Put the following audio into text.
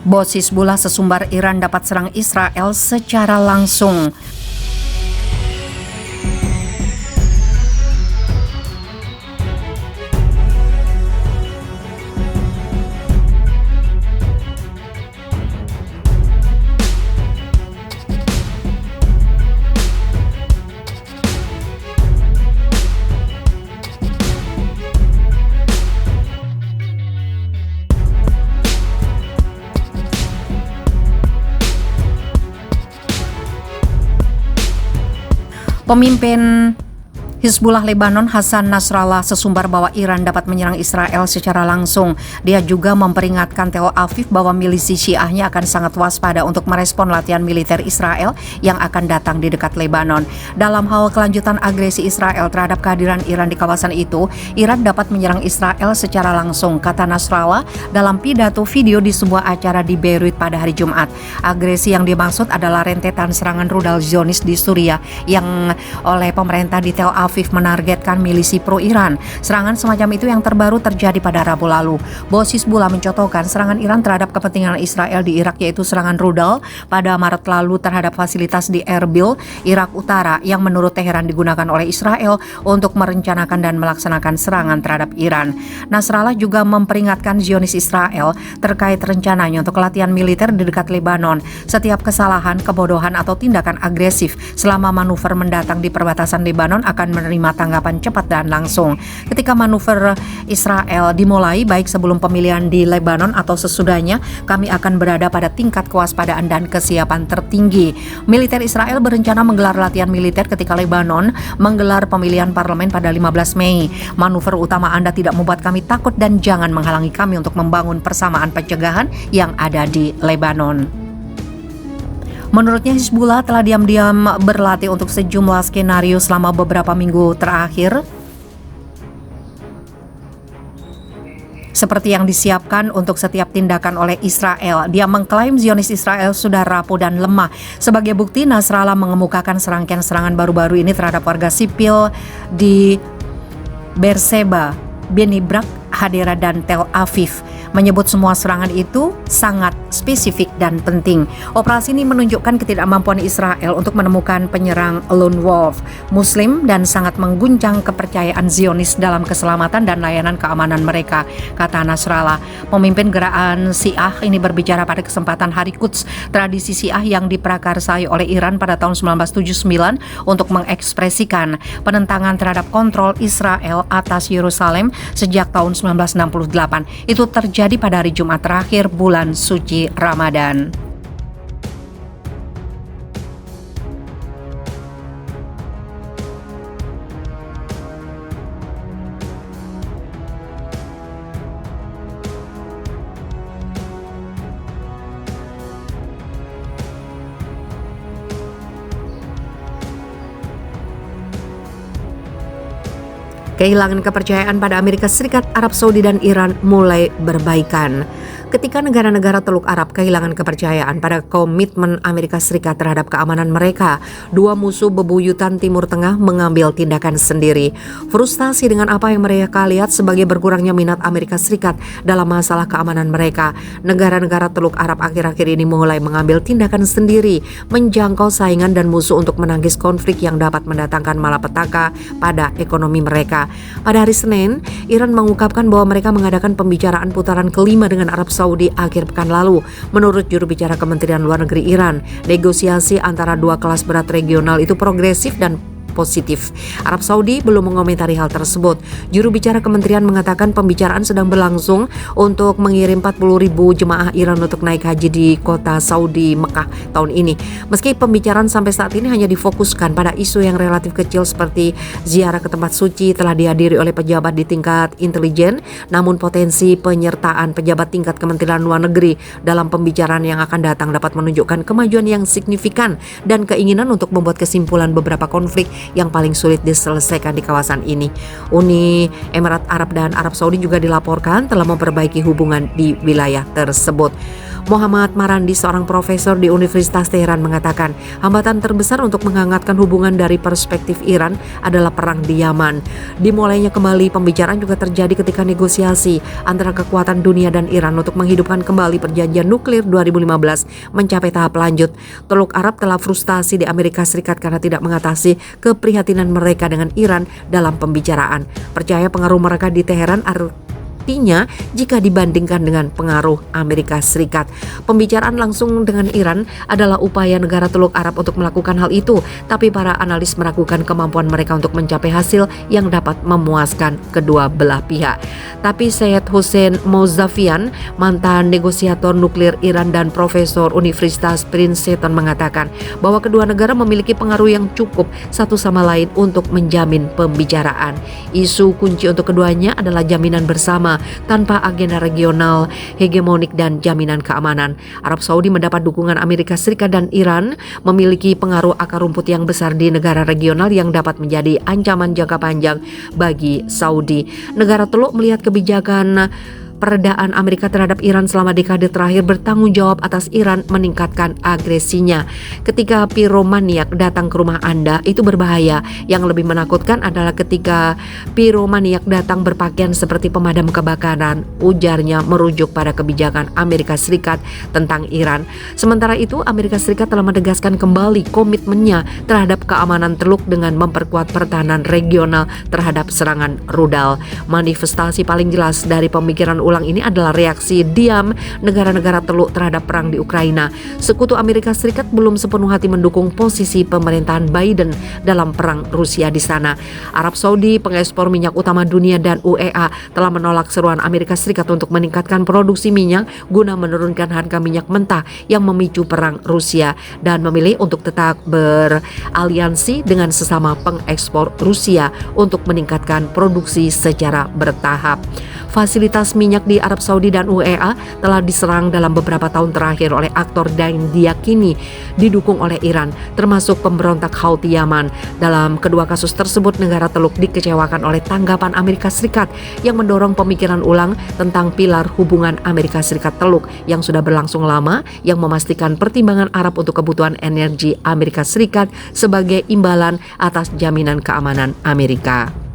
Bos Hizbullah sesumbar Iran dapat serang Israel secara langsung. Pemimpin Hizbullah Lebanon Hassan Nasrallah sesumbar bahwa Iran dapat menyerang Israel secara langsung. Dia juga memperingatkan Tel Aviv bahwa milisi Syiahnya akan sangat waspada untuk merespon latihan militer Israel yang akan datang di dekat Lebanon. Dalam hal kelanjutan agresi Israel terhadap kehadiran Iran di kawasan itu, Iran dapat menyerang Israel secara langsung, kata Nasrallah dalam pidato video di sebuah acara di Beirut pada hari Jumat. Agresi yang dimaksud adalah rentetan serangan rudal Zionis di Suriah yang oleh pemerintah di Tel Aviv menargetkan milisi pro-Iran. Serangan semacam itu yang terbaru terjadi pada Rabu lalu. Bos Hizbullah mencontohkan serangan Iran terhadap kepentingan Israel di Irak, yaitu serangan rudal pada Maret lalu terhadap fasilitas di Erbil, Irak Utara, yang menurut Teheran digunakan oleh Israel untuk merencanakan dan melaksanakan serangan terhadap Iran. Nasrallah juga memperingatkan Zionis Israel terkait rencananya untuk latihan militer di dekat Lebanon. Setiap kesalahan, kebodohan, atau tindakan agresif selama manuver mendatang di perbatasan Lebanon akan menerima tanggapan cepat dan langsung. Ketika manuver Israel dimulai, baik sebelum pemilihan di Lebanon atau sesudahnya, kami akan berada pada tingkat kewaspadaan dan kesiapan tertinggi. Militer Israel berencana menggelar latihan militer ketika Lebanon menggelar pemilihan parlemen pada 15 Mei. Manuver utama Anda tidak membuat kami takut dan jangan menghalangi kami untuk membangun persamaan pencegahan yang ada di Lebanon. Menurutnya Hizbullah telah diam-diam berlatih untuk sejumlah skenario selama beberapa minggu terakhir, seperti yang disiapkan untuk setiap tindakan oleh Israel. Dia mengklaim Zionis Israel sudah rapuh dan lemah. Sebagai bukti, Nasrallah mengemukakan serangkaian serangan baru-baru ini terhadap warga sipil di Beersheba, Bnei Brak, Hadera, dan Tel Aviv. Menyebut semua serangan itu sangat spesifik dan penting. Operasi ini menunjukkan ketidakmampuan Israel untuk menemukan penyerang lone wolf Muslim dan sangat mengguncang kepercayaan Zionis dalam keselamatan dan layanan keamanan mereka, kata Nasrallah. Pemimpin gerakan Syiah ini berbicara pada kesempatan Hari Quds, tradisi Syiah yang diprakarsai oleh Iran pada tahun 1979 untuk mengekspresikan penentangan terhadap kontrol Israel atas Yerusalem sejak tahun 1968. Itu terjadi pada hari Jumat terakhir bulan suci Ramadan. Kehilangan kepercayaan pada Amerika Serikat, Arab Saudi, dan Iran mulai berbaikan. Ketika negara-negara Teluk Arab kehilangan kepercayaan pada komitmen Amerika Serikat terhadap keamanan mereka, dua musuh bebuyutan Timur Tengah mengambil tindakan sendiri. Frustasi dengan apa yang mereka lihat sebagai berkurangnya minat Amerika Serikat dalam masalah keamanan mereka, negara-negara Teluk Arab akhir-akhir ini mulai mengambil tindakan sendiri, menjangkau saingan dan musuh untuk menangkis konflik yang dapat mendatangkan malapetaka pada ekonomi mereka. Pada hari Senin, Iran mengungkapkan bahwa mereka mengadakan pembicaraan putaran kelima dengan Arab Saudi akhir pekan lalu. Menurut juru bicara Kementerian Luar Negeri Iran, negosiasi antara dua kelas berat regional itu progresif dan positif. Arab Saudi belum mengomentari hal tersebut. Juru bicara kementerian mengatakan pembicaraan sedang berlangsung untuk mengirim 40.000 jemaah Iran untuk naik haji di kota Saudi Mekah tahun ini. Meski pembicaraan sampai saat ini hanya difokuskan pada isu yang relatif kecil seperti ziarah ke tempat suci telah dihadiri oleh pejabat di tingkat intelijen, namun potensi penyertaan pejabat tingkat Kementerian Luar Negeri dalam pembicaraan yang akan datang dapat menunjukkan kemajuan yang signifikan dan keinginan untuk membuat kesimpulan beberapa konflik yang paling sulit diselesaikan di kawasan ini. Uni Emirat Arab dan Arab Saudi juga dilaporkan telah memperbaiki hubungan di wilayah tersebut. Muhammad Marandi, seorang profesor di Universitas Teheran, mengatakan hambatan terbesar untuk menghangatkan hubungan dari perspektif Iran adalah perang di Yaman. Dimulainya kembali pembicaraan juga terjadi ketika negosiasi antara kekuatan dunia dan Iran untuk menghidupkan kembali perjanjian nuklir 2015 mencapai tahap lanjut. Teluk Arab telah frustasi di Amerika Serikat karena tidak mengatasi keprihatinan mereka dengan Iran dalam pembicaraan. Percaya pengaruh mereka di Teheran artinya jika dibandingkan dengan pengaruh Amerika Serikat. Pembicaraan langsung dengan Iran adalah upaya negara Teluk Arab untuk melakukan hal itu, tapi para analis meragukan kemampuan mereka untuk mencapai hasil yang dapat memuaskan kedua belah pihak. Tapi Syed Hossein Mouzavian, mantan negosiator nuklir Iran dan profesor Universitas Princeton, mengatakan bahwa kedua negara memiliki pengaruh yang cukup satu sama lain untuk menjamin pembicaraan. Isu kunci untuk keduanya adalah jaminan bersama tanpa agenda regional, hegemonik, dan jaminan keamanan. Arab Saudi mendapat dukungan Amerika Serikat dan Iran memiliki pengaruh akar rumput yang besar di negara regional yang dapat menjadi ancaman jangka panjang bagi Saudi. Negara Teluk melihat kebijakan peredaan Amerika terhadap Iran selama dekade terakhir bertanggung jawab atas Iran meningkatkan agresinya. Ketika piromaniak datang ke rumah Anda, itu berbahaya. Yang lebih menakutkan adalah ketika piromaniak datang berpakaian seperti pemadam kebakaran, ujarnya merujuk pada kebijakan Amerika Serikat tentang Iran. Sementara itu, Amerika Serikat telah menegaskan kembali komitmennya terhadap keamanan Teluk dengan memperkuat pertahanan regional terhadap serangan rudal. Manifestasi paling jelas dari pemikiran ulang ini adalah reaksi diam negara-negara Teluk terhadap perang di Ukraina. Sekutu Amerika Serikat belum sepenuh hati mendukung posisi pemerintahan Biden dalam perang Rusia di sana. Arab Saudi, pengekspor minyak utama dunia, dan UEA telah menolak seruan Amerika Serikat untuk meningkatkan produksi minyak guna menurunkan harga minyak mentah yang memicu perang Rusia, dan memilih untuk tetap beraliansi dengan sesama pengekspor Rusia untuk meningkatkan produksi secara bertahap. Fasilitas minyak di Arab Saudi dan UEA telah diserang dalam beberapa tahun terakhir oleh aktor yang diyakini didukung oleh Iran, termasuk pemberontak Houthi Yaman. Dalam kedua kasus tersebut, negara Teluk dikecewakan oleh tanggapan Amerika Serikat yang mendorong pemikiran ulang tentang pilar hubungan Amerika Serikat Teluk yang sudah berlangsung lama, yang memastikan pertimbangan Arab untuk kebutuhan energi Amerika Serikat sebagai imbalan atas jaminan keamanan Amerika.